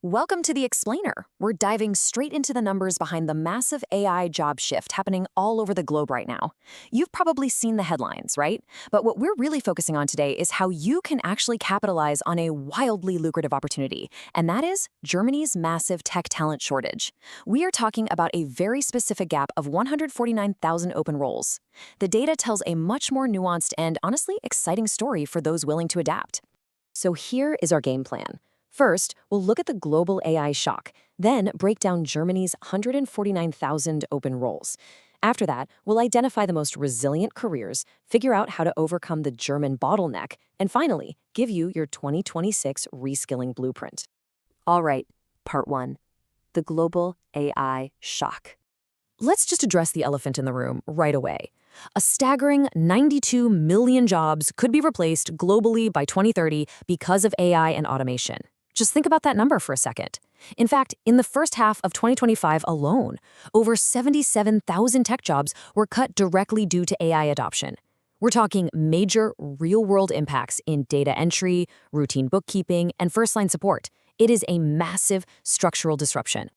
Welcome to The Explainer. We're diving straight into the numbers behind the massive AI job shift happening all over the globe right now. You've probably seen the headlines, right? But what we're really focusing on today is how you can actually capitalize on a wildly lucrative opportunity, and that is Germany's massive tech talent shortage. We are talking about a very specific gap of 149,000 open roles. The data tells a much more nuanced and honestly exciting story for those willing to adapt. So here is our game plan. First, we'll look at the global AI shock, then break down Germany's 149,000 open roles. After that, we'll identify the most resilient careers, figure out how to overcome the German bottleneck, and finally, give you your 2026 reskilling blueprint. All right, part one, the global AI shock. Let's just address the elephant in the room right away. A staggering 92 million jobs could be replaced globally by 2030 because of AI and automation. Just think about that number for a second. In fact, in the first half of 2025 alone, over 77,000 tech jobs were cut directly due to AI adoption. We're talking major real-world impacts in data entry, routine bookkeeping, and first-line support. It is a massive structural disruption.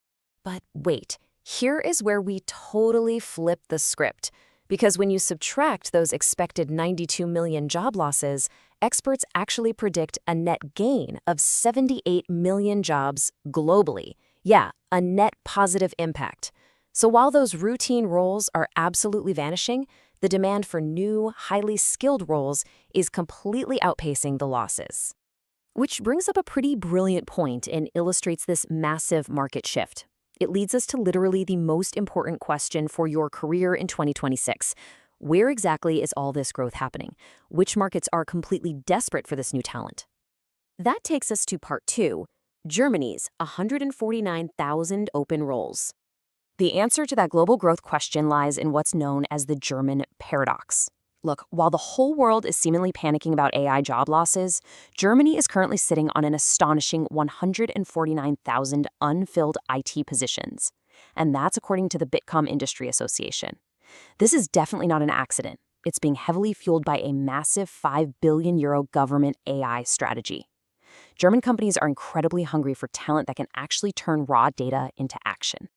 But wait, here is where we totally flip the script. Because when you subtract those expected 92 million job losses, experts actually predict a net gain of 78 million jobs globally. Yeah, a net positive impact. So while those routine roles are absolutely vanishing, the demand for new, highly skilled roles is completely outpacing the losses. Which brings up a pretty brilliant point and illustrates this massive market shift. It leads us to literally the most important question for your career in 2026. Where exactly is all this growth happening? Which markets are completely desperate for this new talent? That takes us to part two, Germany's 149,000 open roles. The answer to that global growth question lies in what's known as the German paradox. Look, while the whole world is seemingly panicking about AI job losses, Germany is currently sitting on an astonishing 149,000 unfilled IT positions. And that's according to the Bitkom Industry Association. This is definitely not an accident. It's being heavily fueled by a massive €5 billion government AI strategy. German companies are incredibly hungry for talent that can actually turn raw data into action.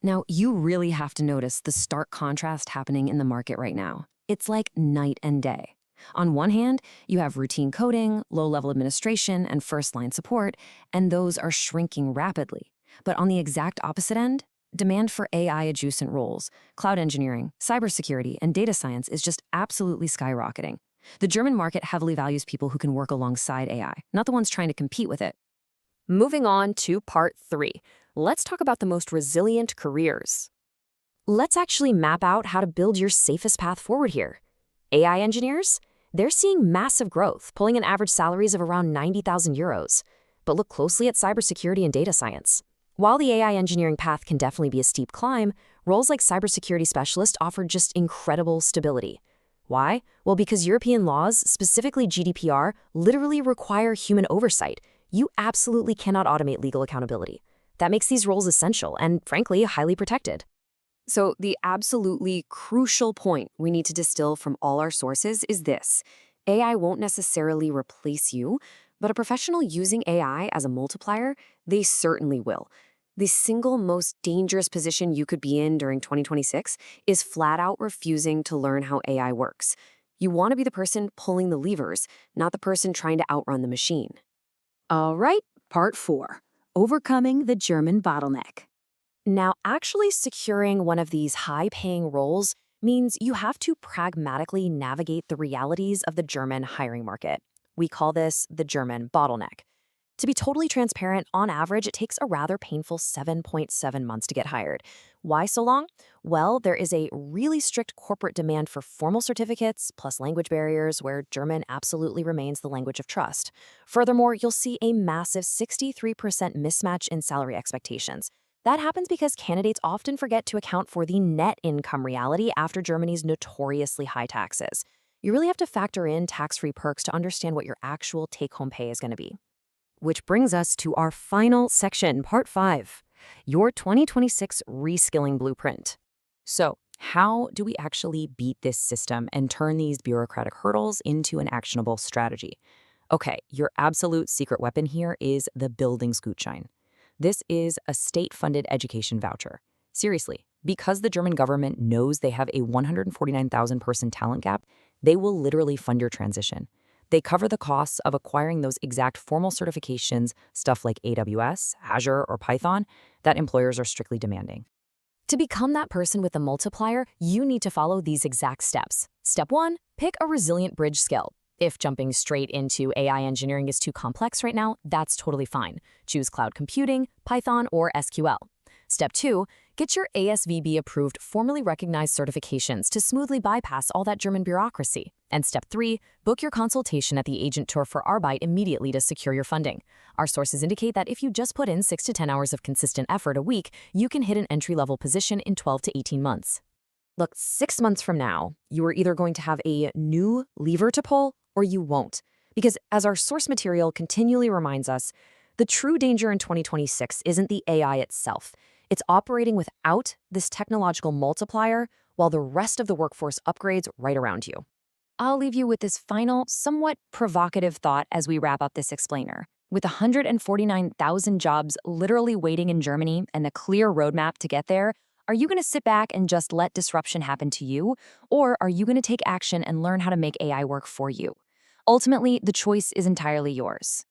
Now, you really have to notice the stark contrast happening in the market right now. It's like night and day. On one hand, you have routine coding, low-level administration, and first-line support, and those are shrinking rapidly. But on the exact opposite end, demand for AI-adjacent roles, cloud engineering, cybersecurity, and data science is just absolutely skyrocketing. The German market heavily values people who can work alongside AI, not the ones trying to compete with it. Moving on to part three, let's talk about the most resilient careers. Let's actually map out how to build your safest path forward here. AI engineers? They're seeing massive growth, pulling in average salaries of around €90,000. But look closely at cybersecurity and data science. While the AI engineering path can definitely be a steep climb, roles like cybersecurity specialist offer just incredible stability. Why? Well, because European laws, specifically GDPR, literally require human oversight. You absolutely cannot automate legal accountability. That makes these roles essential and, frankly, highly protected. So the absolutely crucial point we need to distill from all our sources is this. AI won't necessarily replace you, but a professional using AI as a multiplier, they certainly will. The single most dangerous position you could be in during 2026 is flat out refusing to learn how AI works. You want to be the person pulling the levers, not the person trying to outrun the machine. All right, part four, overcoming the German bottleneck. Now, actually securing one of these high-paying roles means you have to pragmatically navigate the realities of the German hiring market. We call this the German bottleneck. To be totally transparent, on average, it takes a rather painful 7.7 months to get hired. Why so long? Well, there is a really strict corporate demand for formal certificates, plus language barriers, where German absolutely remains the language of trust. Furthermore, you'll see a massive 63% mismatch in salary expectations. That happens because candidates often forget to account for the net income reality after Germany's notoriously high taxes. You really have to factor in tax-free perks to understand what your actual take-home pay is going to be. Which brings us to our final section, part five, your 2026 reskilling blueprint. So, how do we actually beat this system and turn these bureaucratic hurdles into an actionable strategy? Okay, your absolute secret weapon here is the Bildungsgutschein. This is a state-funded education voucher. Seriously, because the German government knows they have a 149,000-person talent gap, they will literally fund your transition. They cover the costs of acquiring those exact formal certifications, stuff like AWS, Azure, or Python, that employers are strictly demanding. To become that person with a multiplier, you need to follow these exact steps. Step 1, pick a resilient bridge skill. If jumping straight into AI engineering is too complex right now, that's totally fine. Choose cloud computing, Python, or SQL. Step 2, get your ASVB-approved, formally recognized certifications to smoothly bypass all that German bureaucracy. And Step 3, book your consultation at the Agent Tour for Arbeit immediately to secure your funding. Our sources indicate that if you just put in 6 to 10 hours of consistent effort a week, you can hit an entry-level position in 12 to 18 months. Look, 6 months from now, you are either going to have a new lever to pull or you won't. Because as our source material continually reminds us, the true danger in 2026 isn't the AI itself. It's operating without this technological multiplier while the rest of the workforce upgrades right around you. I'll leave you with this final, somewhat provocative thought as we wrap up this explainer. With 149,000 jobs literally waiting in Germany and a clear roadmap to get there, are you going to sit back and just let disruption happen to you? Or are you going to take action and learn how to make AI work for you? Ultimately, the choice is entirely yours.